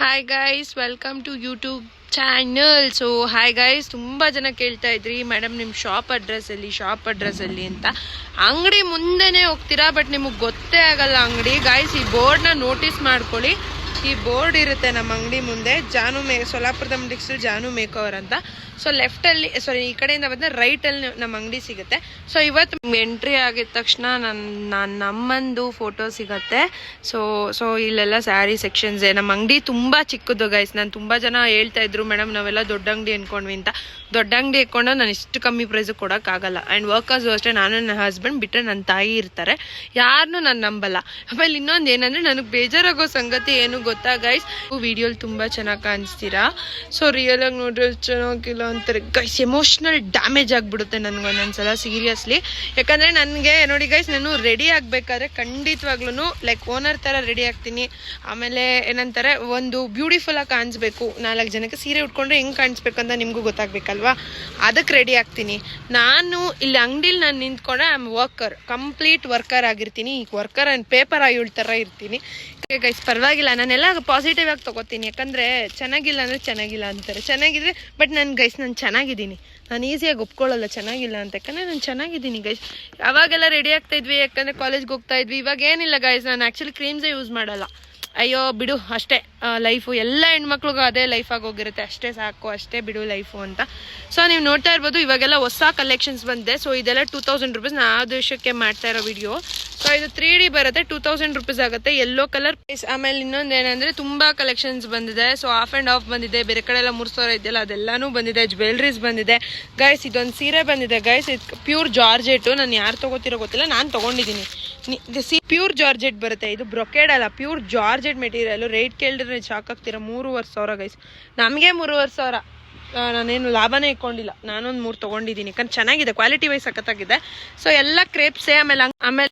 Hi guys, welcome to YouTube channel. So hi guys, ತುಂಬ ಜನ ಕೇಳ್ತಾ ಇದ್ರಿ ಮೇಡಮ್ ನಿಮ್ಮ ಶಾಪ್ ಅಡ್ರೆಸ್ ಅಲ್ಲಿ ಅಂತ. ಅಂಗಡಿ ಮುಂದೆನೇ ಹೋಗ್ತೀರಾ, ಬಟ್ ನಿಮಗೆ ಗೊತ್ತೇ ಆಗಲ್ಲ ಅಂಗಡಿ. ಗೈಸ್, ಈ ಬೋರ್ಡ್ನ ನೋಟಿಸ್ ಮಾಡ್ಕೊಳ್ಳಿ. ಈ ಬೋರ್ಡ್ ಇರುತ್ತೆ ನಮ್ಮ ಅಂಗಡಿ ಮುಂದೆ, ಸೋಲಾಪುರದ ಜಾನು ಮೇಕವರ್ ಅಂತ. ಸೊ ಲೆಫ್ಟಲ್ಲಿ ಈ ಕಡೆಯಿಂದ ಬಂದರೆ ರೈಟಲ್ಲಿ ನಮ್ಮ ಅಂಗಡಿ ಸಿಗುತ್ತೆ. ಸೊ ಇವತ್ತು ಎಂಟ್ರಿ ಆಗಿದ ತಕ್ಷಣ ನಮ್ಮಂದು ಫೋಟೋ ಸಿಗುತ್ತೆ. ಸೊ ಇಲ್ಲೆಲ್ಲ ಸ್ಯಾರಿ ಸೆಕ್ಷನ್ಸ್. ನಮ್ಮ ಅಂಗಡಿ ತುಂಬ ಚಿಕ್ಕದು ಗೈಸ್. ನಾನು ತುಂಬ ಜನ ಹೇಳ್ತಾ ಇದ್ರು ಮೇಡಮ್ ನಾವೆಲ್ಲ ದೊಡ್ಡ ಅಂಗಡಿ ಅನ್ಕೊಂಡ್ವಿ ಅಂತ. ದೊಡ್ಡ ಅಂಗಡಿ ಇಟ್ಕೊಂಡು ನಾನು ಇಷ್ಟು ಕಮ್ಮಿ ಪ್ರೈಸ್ ಕೊಡೋಕ್ಕಾಗಲ್ಲ. ಆ್ಯಂಡ್ ವರ್ಕರ್ಸು ಅಷ್ಟೇ, ನಾನು ನನ್ನ ಹಸ್ಬೆಂಡ್ ಬಿಟ್ಟರೆ ನನ್ನ ತಾಯಿ ಇರ್ತಾರೆ, ಯಾರನ್ನೂ ನಾನು ನಂಬಲ್ಲ. ಆಮೇಲೆ ಇನ್ನೊಂದು ಏನಂದರೆ, ನನಗೆ ಬೇಜಾರಾಗೋ ಸಂಗತಿ ಏನು ಗೊತ್ತಾ ಗೈಸ್, ವಿಡಿಯೋಲಿ ತುಂಬ ಚೆನ್ನಾಗಿ ಕಾಣಿಸ್ತೀರಾ. ಸೊ ರಿಯಲ್ ಆಗಿ ನೋಡ್ರೆ ಚೆನ್ನಾಗಿಲ್ಲ ಅಂತಾರೆ ಗೈಸ್. ಎಮೋಷ್ನಲ್ ಡ್ಯಾಮೇಜ್ ಆಗಿಬಿಡುತ್ತೆ ನನಗೊಂದೊಂದ್ಸಲ ಸೀರಿಯಸ್ಲಿ. ಯಾಕಂದರೆ ನನಗೆ ನೋಡಿ ಗೈಸ್, ನಾನು ರೆಡಿ ಆಗಬೇಕಾದ್ರೆ ಖಂಡಿತವಾಗ್ಲೂ ಲೈಕ್ ಓನರ್ ಥರ ರೆಡಿ ಆಗ್ತೀನಿ. ಆಮೇಲೆ ಏನಂತಾರೆ, ಒಂದು ಬ್ಯೂಟಿಫುಲ್ಲಾಗಿ ಕಾಣಿಸ್ಬೇಕು. 4 ಜನಕ್ಕೆ ಸೀರೆ ಉಟ್ಕೊಂಡ್ರೆ ಹೆಂಗೆ ಕಾಣಿಸ್ಬೇಕು ಅಂತ ನಿಮಗೂ ಗೊತ್ತಾಗಬೇಕಲ್ವಾ, ಅದಕ್ಕೆ ರೆಡಿ ಆಗ್ತೀನಿ. ನಾನು ಇಲ್ಲಿ ಅಂಗಡಿಲಿ ನಾನು ನಿಂತ್ಕೊಂಡ್ರೆ I am worker, complete worker ಆಗಿರ್ತೀನಿ. ಈಗ ವರ್ಕರ್ ಆ್ಯಂಡ್ ಪೇಪರ್ ಆಯುಳ್ ಥರ ಇರ್ತೀನಿ ಗೈಸ್. ಪರವಾಗಿಲ್ಲ, ನಾನೆಲ್ಲ ಪಾಸಿಟಿವ್ ಆಗಿ ತೊಗೋತೀನಿ. ಯಾಕಂದರೆ ಚೆನ್ನಾಗಿಲ್ಲ ಅಂದರೆ ಚೆನ್ನಾಗಿಲ್ಲ ಅಂತಾರೆ, ಚೆನ್ನಾಗಿದ್ರೆ ಬಟ್ ನಾನು ಗೈಸ್ ನಾನು ಚೆನ್ನಾಗಿದ್ದೀನಿ. ನಾನು ಈಸಿಯಾಗಿ ಒಪ್ಕೊಳ್ಳಲ್ಲ ಚೆನ್ನಾಗಿಲ್ಲ ಅಂತ, ಯಾಕಂದರೆ ನಾನು ಚೆನ್ನಾಗಿದ್ದೀನಿ ಗೈಸ್. ಅವಾಗೆಲ್ಲ ರೆಡಿ ಆಗ್ತಾ ಇದ್ವಿ, ಯಾಕಂದರೆ ಕಾಲೇಜ್ಗೆ ಹೋಗ್ತಾ ಇದ್ವಿ. ಇವಾಗ ಏನಿಲ್ಲ ಗೈಸ್, ನಾನು ಆ್ಯಕ್ಚುಲಿ ಕ್ರೀಮ್ಸೇ ಯೂಸ್ ಮಾಡಲ್ಲ. ಅಯ್ಯೋ ಬಿಡು ಅಷ್ಟೇ ಲೈಫು, ಎಲ್ಲ ಹೆಣ್ಮಕ್ಳಿಗೂ ಅದೇ ಲೈಫಾಗಿ ಹೋಗಿರುತ್ತೆ, ಅಷ್ಟೇ ಸಾಕು, ಅಷ್ಟೇ ಬಿಡು ಲೈಫು ಅಂತ. ಸೊ ನೀವು ನೋಡ್ತಾ ಇರ್ಬೋದು, ಇವಾಗೆಲ್ಲ ಹೊಸ ಕಲೆಕ್ಷನ್ಸ್ ಬಂದಿದೆ. ಸೊ ಇದೆಲ್ಲ 2000 ರೂಪೀಸ್. ನಾನು ಆ ದೇಶಕ್ಕೆ ಮಾಡ್ತಾ ಇರೋ ವಿಡಿಯೋ. ಸೊ ಇದು 3D ಬರುತ್ತೆ, 2000 ರೂಪೀಸ್ ಆಗುತ್ತೆ. Yellow colour. ಆಮೇಲೆ ಇನ್ನೊಂದು ಏನಂದರೆ, ತುಂಬ ಕಲೆಕ್ಷನ್ಸ್ ಬಂದಿದೆ. ಸೊ ಆಫ್ ಆ್ಯಂಡ್ ಆಫ್ ಬಂದಿದೆ, ಬೇರೆ ಕಡೆ ಎಲ್ಲ 3000 ಇದೆಯಲ್ಲ ಅದೆಲ್ಲನೂ ಬಂದಿದೆ. ಜ್ಯುವೆಲ್ರೀಸ್ ಬಂದಿದೆ ಗೈಸ್. ಇದೊಂದು ಸೀರೆ ಬಂದಿದೆ ಗೈಸ್, ಇದು ಪ್ಯೂರ್ ಜಾರ್ಜೆಟು. ನಾನು ಯಾರು ತೊಗೋತಿರೋ ಗೊತ್ತಿಲ್ಲ, ನಾನು ತೊಗೊಂಡಿದ್ದೀನಿ. ಪ್ಯೂರ್ ಜಾರ್ಜೆಟ್ ಬರುತ್ತೆ. ಇದು ಬ್ರೊಕೇಡ್ ಅಲ್ಲ, ಪ್ಯೂರ್ ಜಾರ್ಜೆಟ್ ಮೆಟೀರಿಯಲ್. ರೇಟ್ ಕೇಳಿದ್ರೆ ಶಾಕ್ ಆಗ್ತೀರಾ. 3500 ಗೈಸ್. ನಮಗೆ 3500. ನಾನೇನು ಲಾಭನೇ ಇಟ್ಕೊಂಡಿಲ್ಲ, ನಾನೊಂದು 3 ತೊಗೊಂಡಿದ್ದೀನಿ. ಯಾಕಂದ್ರೆ ಚೆನ್ನಾಗಿದೆ, ಕ್ವಾಲಿಟಿ ವೈಸ್ ಸಖತ್ತಾಗಿದೆ. ಸೊ ಎಲ್ಲ ಕ್ರೇಪ್ಸೇ. ಆಮೇಲೆ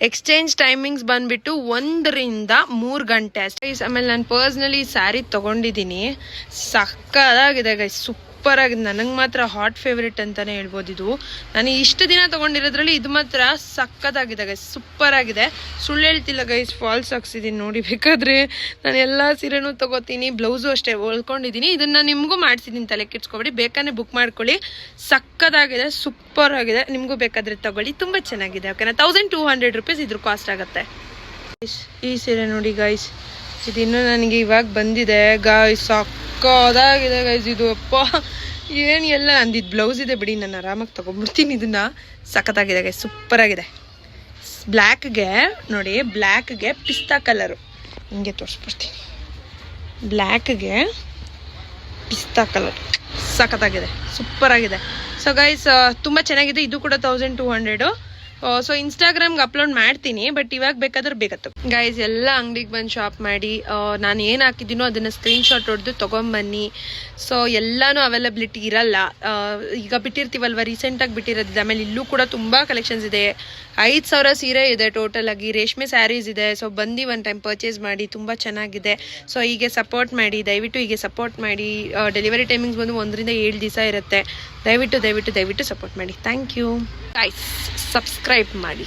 ಎಕ್ಸ್ಚೇಂಜ್ ಟೈಮಿಂಗ್ಸ್ ಬಂದ್ಬಿಟ್ಟು 1 ರಿಂದ 3 ಗಂಟೆ ಅಷ್ಟೇ. ಆಮೇಲೆ ನಾನು ಪರ್ಸ್ನಲಿ ಸ್ಯಾರಿ ತೊಗೊಂಡಿದ್ದೀನಿ, ಸಕ್ಕದಾಗಿದೆ ಗೈಸ್, ಸೂಪರ್ ಆಗಿದೆ. ನನಗೆ ಮಾತ್ರ ಹಾಟ್ ಫೇವ್ರೇಟ್ ಅಂತಾನೆ ಹೇಳ್ಬೋದು. ಇದು ನಾನು ಇಷ್ಟು ದಿನ ತೊಗೊಂಡಿರೋದ್ರಲ್ಲಿ ಇದು ಮಾತ್ರ ಸಕ್ಕದಾಗಿದೆ ಗೈಸ್, ಸೂಪರ್ ಆಗಿದೆ. ಸುಳ್ಳು ಹೇಳ್ತಿಲ್ಲ ಗೈಸ್, ಫಾಲ್ಸ್ ಹಾಕ್ಸಿದ್ದೀನಿ ನೋಡಿ. ಬೇಕಾದರೆ ನಾನು ಎಲ್ಲ ಸೀರೆನೂ ತೊಗೋತೀನಿ, ಬ್ಲೌಸು ಅಷ್ಟೇ ಹೊಲ್ಕೊಂಡಿದ್ದೀನಿ. ಇದನ್ನು ನಿಮಗೂ ಮಾಡಿಸಿದ್ದೀನಿ, ತಲೆ ಕೆಡ್ಸ್ಕೊಬೇಡಿ. ಬೇಕಾದ್ರೆ ಬುಕ್ ಮಾಡ್ಕೊಳ್ಳಿ, ಸಕ್ಕದಾಗಿದೆ, ಸೂಪರ್ ಆಗಿದೆ. ನಿಮಗೂ ಬೇಕಾದರೆ ತಗೊಳ್ಳಿ, ತುಂಬ ಚೆನ್ನಾಗಿದೆ. ಓಕೆನಾ. 1200 ರೂಪೀಸ್ ಇದ್ರ ಕಾಸ್ಟ್ ಆಗುತ್ತೆ. ಈ ಸೀರೆ ನೋಡಿ ಗೈಸ್, ಇದಿನ್ನೂ ನನಗೆ ಇವಾಗ ಬಂದಿದೆ ಗಾಯ್ಸ್, ಸಕ್ಕದಾಗಿದೆ ಗೈಸ್. ಇದು ಅಪ್ಪ ಏನು ಎಲ್ಲ ಅಂದಿದ್ದು ಬ್ಲೌಸ್ ಇದೆ ಬಿಡಿ, ನಾನು ಆರಾಮಾಗಿ ತೊಗೊಂಡ್ಬಿಡ್ತೀನಿ ಇದನ್ನು. ಸಖತ್ತಾಗಿದೆ ಗೈಸ್, ಸೂಪರ್ ಆಗಿದೆ. ಬ್ಲ್ಯಾಕ್ಗೆ ನೋಡಿ, ಬ್ಲ್ಯಾಕ್ಗೆ ಪಿಸ್ತಾ ಕಲರು, ಹಿಂಗೆ ತೋರಿಸ್ಬಿಡ್ತೀನಿ. ಬ್ಲ್ಯಾಕ್ಗೆ ಪಿಸ್ತಾ ಕಲರ್ ಸಖತ್ತಾಗಿದೆ, ಸೂಪರ್ ಆಗಿದೆ. ಸೊ ಗೈಸ್, ತುಂಬ ಚೆನ್ನಾಗಿದೆ. ಇದು ಕೂಡ 1200. ಸೊ ಇನ್ಸ್ಟಾಗ್ರಾಮ್ಗೆ ಅಪ್ಲೋಡ್ ಮಾಡ್ತೀನಿ, ಬಟ್ ಇವಾಗ ಬೇಕಾದ್ರೆ ಬೇಕತ್ತು ಗೈಸ್. ಎಲ್ಲ ಅಂಗಡಿಗೆ ಬಂದು ಶಾಪ್ ಮಾಡಿ, ನಾನು ಏನು ಹಾಕಿದ್ದೀನೋ ಅದನ್ನು ಸ್ಕ್ರೀನ್ಶಾಟ್ ಹೊಡೆದು ತೊಗೊಂಬನ್ನಿ. ಸೊ ಎಲ್ಲನೂ ಅವೈಲಬಿಲಿಟಿ ಇರಲ್ಲ. ಈಗ ಬಿಟ್ಟಿರ್ತೀವಲ್ವ, ರೀಸೆಂಟಾಗಿ ಬಿಟ್ಟಿರೋದಿದೆ. ಆಮೇಲೆ ಇಲ್ಲೂ ಕೂಡ ತುಂಬ ಕಲೆಕ್ಷನ್ಸ್ ಇದೆ. 5000 ಸೀರೆ ಇದೆ ಟೋಟಲ್ ಆಗಿ, ರೇಷ್ಮೆ ಸ್ಯಾರೀಸ್ ಇದೆ. ಸೊ ಬಂದು ಒನ್ ಟೈಮ್ ಪರ್ಚೇಸ್ ಮಾಡಿ, ತುಂಬ ಚೆನ್ನಾಗಿದೆ. ಸೊ ಹೀಗೆ ಸಪೋರ್ಟ್ ಮಾಡಿ, ದಯವಿಟ್ಟು ಹೀಗೆ ಸಪೋರ್ಟ್ ಮಾಡಿ. ಡೆಲಿವರಿ ಟೈಮಿಂಗ್ಸ್ ಬಂದು 1 ರಿಂದ 7 ದಿವಸ ಇರುತ್ತೆ. ದಯವಿಟ್ಟು ಸಪೋರ್ಟ್ ಮಾಡಿ. ಥ್ಯಾಂಕ್ ಯು ಗೈಸ್, ಸಬ್ಸ್ಕ್ರೈಬ್ ಮಾಡಿ.